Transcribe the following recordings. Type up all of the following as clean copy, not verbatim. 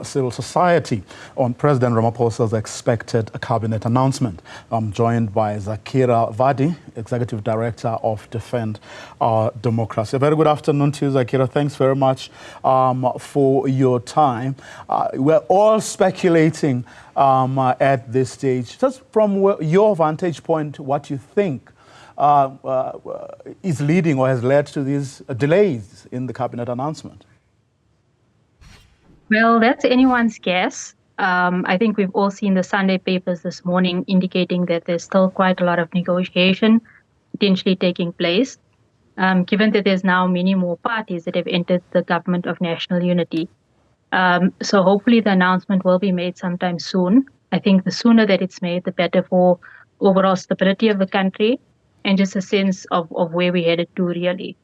Civil society on President Ramaphosa's expected cabinet announcement. I'm joined by Zaakirah Vadi, Executive Director of Defend Our Democracy. A very good afternoon to you, Zaakirah. Thanks very much for your time. We're all speculating at this stage. Just from your vantage point, what you think is leading or has led to these delays in the cabinet announcement? Well, that's anyone's guess. I think we've all seen the Sunday papers this morning indicating that there's still quite a lot of negotiation potentially taking place, given that there's now many more parties that have entered the government of national unity. So hopefully the announcement will be made sometime soon. I think the sooner that it's made, the better for overall stability of the country and just a sense of where we're headed to really.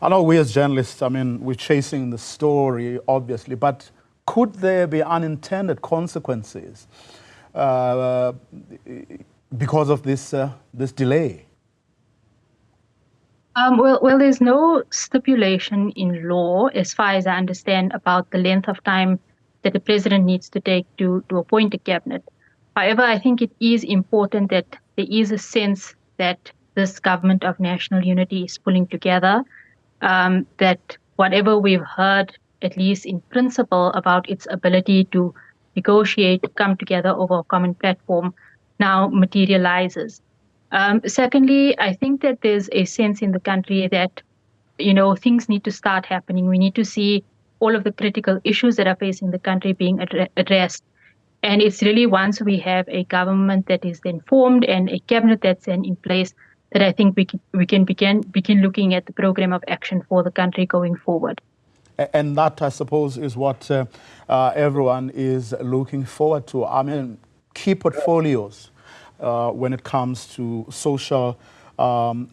I know we as journalists, we're chasing the story, obviously, but could there be unintended consequences because of this delay? Well, there's no stipulation in law, as far as I understand, about the length of time that the president needs to take to appoint a cabinet. However, I think it is important that there is a sense that this government of national unity is pulling together, that whatever we've heard, at least in principle, about its ability to negotiate, come together over a common platform, now materializes. Secondly, I think that there's a sense in the country that, things need to start happening. We need to see all of the critical issues that are facing the country being addressed. And it's really once we have a government that is then formed and a cabinet that's then in place that I think we can begin looking at the program of action for the country going forward. And that, I suppose, is what everyone is looking forward to. Key portfolios when it comes to social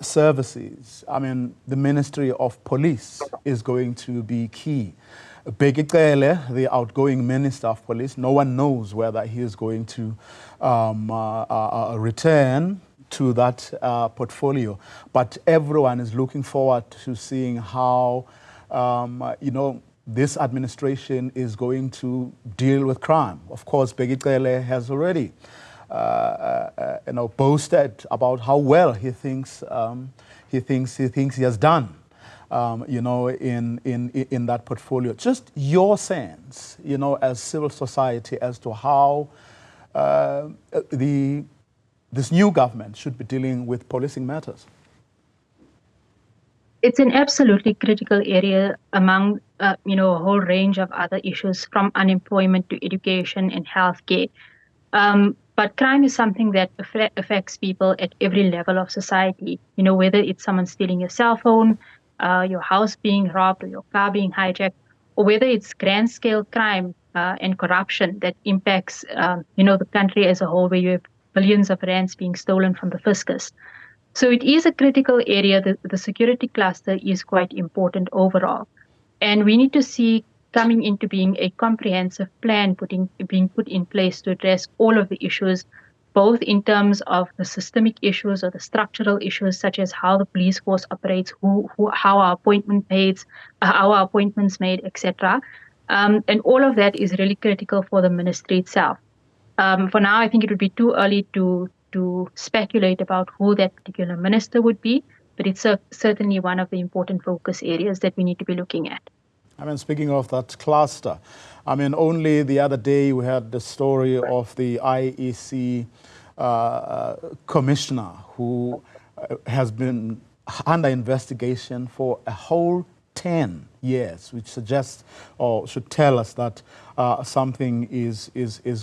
services. The Ministry of Police is going to be key. Bekele, the outgoing Minister of Police, no one knows whether he is going to return to that portfolio, but everyone is looking forward to seeing how this administration is going to deal with crime. Of course, Bekele has already boasted about how well he thinks he has done in that portfolio. Just your sense, as civil society, as to how this new government should be dealing with policing matters. It's an absolutely critical area among, a whole range of other issues, from unemployment to education and healthcare. But crime is something that affects people at every level of society. Whether it's someone stealing your cell phone, your house being robbed, or your car being hijacked, or whether it's grand-scale crime and corruption that impacts, the country as a whole, where you have billions of rands being stolen from the fiscus. So it is a critical area. The security cluster is quite important overall. And we need to see coming into being a comprehensive plan being put in place to address all of the issues, both in terms of the systemic issues or the structural issues, such as how the police force operates, how our appointments made, etc. And all of that is really critical for the ministry itself. For now, I think it would be too early to speculate about who that particular minister would be, but it's certainly one of the important focus areas that we need to be looking at. Speaking of that cluster, only the other day we had the story of the IEC commissioner who has been under investigation for a whole 10 years, which suggests or should tell us that something is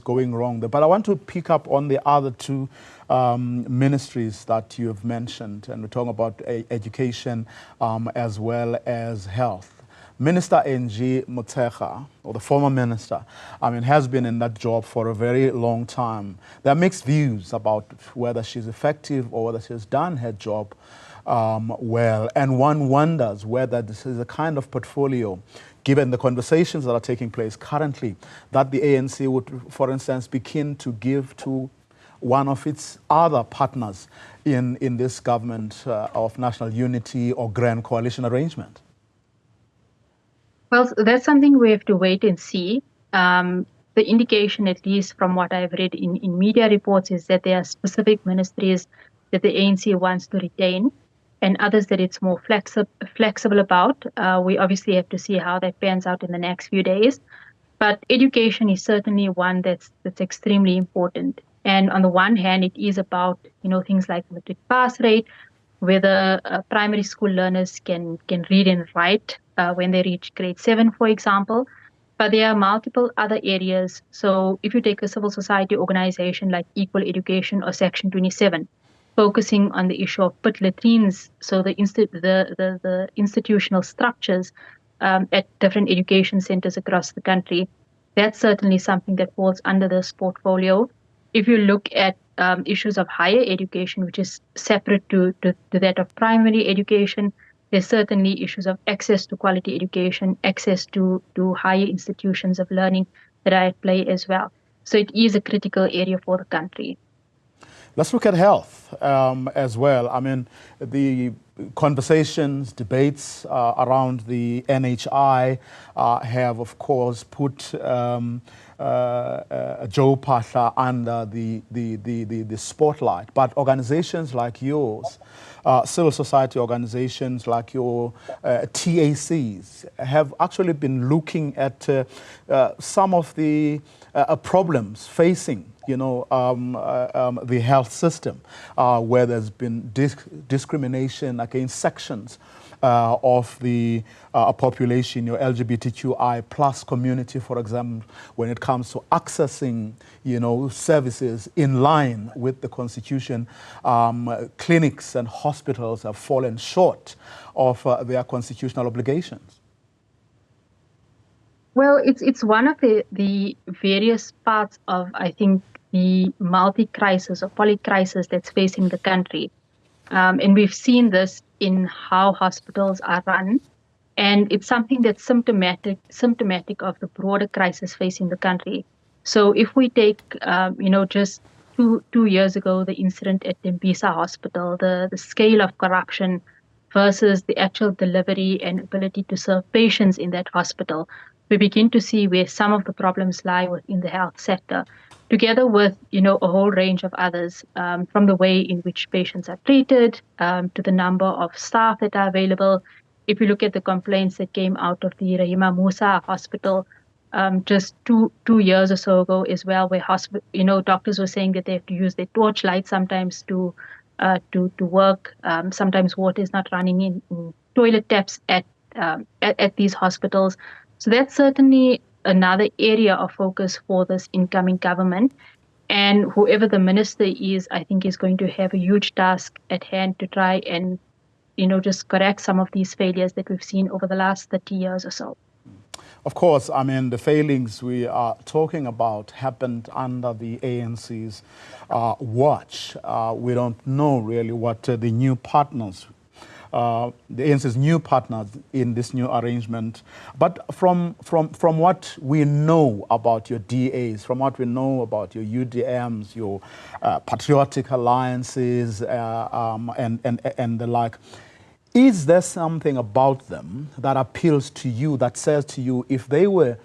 going wrong there. But I want to pick up on the other two ministries that you have mentioned, and we're talking about education as well as health. Minister NG Motshekga, or the former minister, has been in that job for a very long time. There are mixed views about whether she's effective or whether she's done her job well, and one wonders whether this is a kind of portfolio, given the conversations that are taking place currently, that the ANC would, for instance, be keen to give to one of its other partners in this government of national unity or grand coalition arrangement. Well, that's something we have to wait and see. the indication, at least from what I've read in media reports, is that there are specific ministries that the ANC wants to retain and others that it's more flexible about. We obviously have to see how that pans out in the next few days. But education is certainly one that's extremely important. And on the one hand, it is about, things like matric pass rate, whether primary school learners can read and write when they reach grade 7, for example. But there are multiple other areas. So if you take a civil society organization like Equal Education or Section 27, focusing on the issue of pit latrines, so the institutional structures at different education centers across the country, that's certainly something that falls under this portfolio. If you look at issues of higher education, which is separate to that of primary education, there's certainly issues of access to quality education, access to higher institutions of learning that are at play as well. So it is a critical area for the country. Let's look at health as well. I mean, the conversations, debates around the NHI have, of course, put Joe Pasha under the spotlight. But organizations like yours, civil society organizations like your TACs, have actually been looking at some of the problems facing the health system, where there's been discrimination against sections of the population, your LGBTQI plus community, for example, when it comes to accessing, services in line with the Constitution. Clinics and hospitals have fallen short of their constitutional obligations. Well, it's one of the various parts of, I think, the multi-crisis or poly-crisis that's facing the country. And we've seen this in how hospitals are run. And it's something that's symptomatic of the broader crisis facing the country. So if we take, just two years ago, the incident at Tembisa Hospital, the scale of corruption versus the actual delivery and ability to serve patients in that hospital, we begin to see where some of the problems lie within the health sector, together with, a whole range of others, from the way in which patients are treated, to the number of staff that are available. If you look at the complaints that came out of the Rahima Musa Hospital just two years or so ago as well, where doctors were saying that they have to use their torchlight sometimes to work. Sometimes water is not running in toilet taps at these hospitals. So that's certainly another area of focus for this incoming government. And whoever the minister is, I think, is going to have a huge task at hand to try and, just correct some of these failures that we've seen over the last 30 years or so. Of course, I mean, the failings we are talking about happened under the ANC's watch. We don't know really what the new partners, the ANC's new partners in this new arrangement. But from what we know about your DAs, from what we know about your UDMs, your patriotic alliances, and the like, is there something about them that appeals to you, that says to you, if they were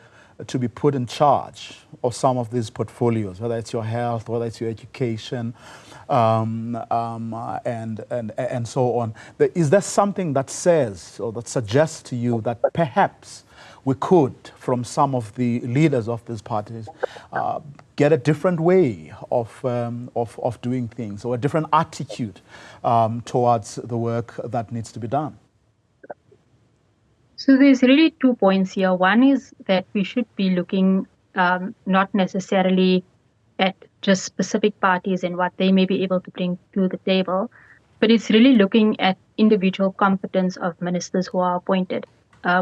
to be put in charge of some of these portfolios, whether it's your health, whether it's your education, and so on, is there something that says or that suggests to you that perhaps we could, from some of the leaders of these parties, get a different way of doing things, or a different attitude towards the work that needs to be done? So there's really 2 points here. One is that we should be looking not necessarily at just specific parties and what they may be able to bring to the table, but it's really looking at individual competence of ministers who are appointed.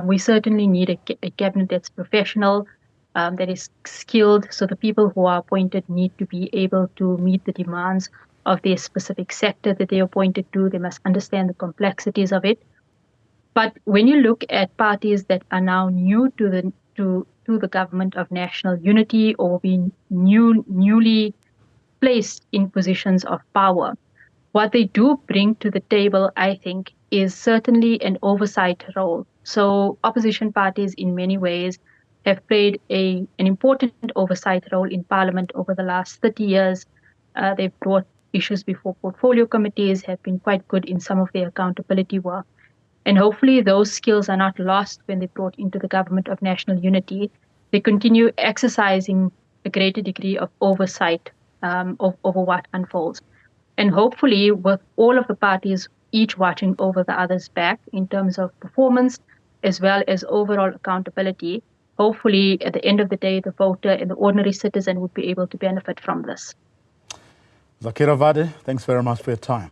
We certainly need a cabinet that's professional, that is skilled. So the people who are appointed need to be able to meet the demands of their specific sector that they're appointed to. They must understand the complexities of it. But when you look at parties that are now new to the government of national unity, or being newly placed in positions of power, what they do bring to the table, I think, is certainly an oversight role. So opposition parties, in many ways, have played an important oversight role in Parliament over the last 30 years. They've brought issues before portfolio committees, have been quite good in some of their accountability work. And hopefully those skills are not lost when they're brought into the government of national unity. They continue exercising a greater degree of oversight over what unfolds. And hopefully with all of the parties each watching over the other's back in terms of performance as well as overall accountability, hopefully at the end of the day, the voter and the ordinary citizen would be able to benefit from this. Zaakirah Vadi, thanks very much for your time.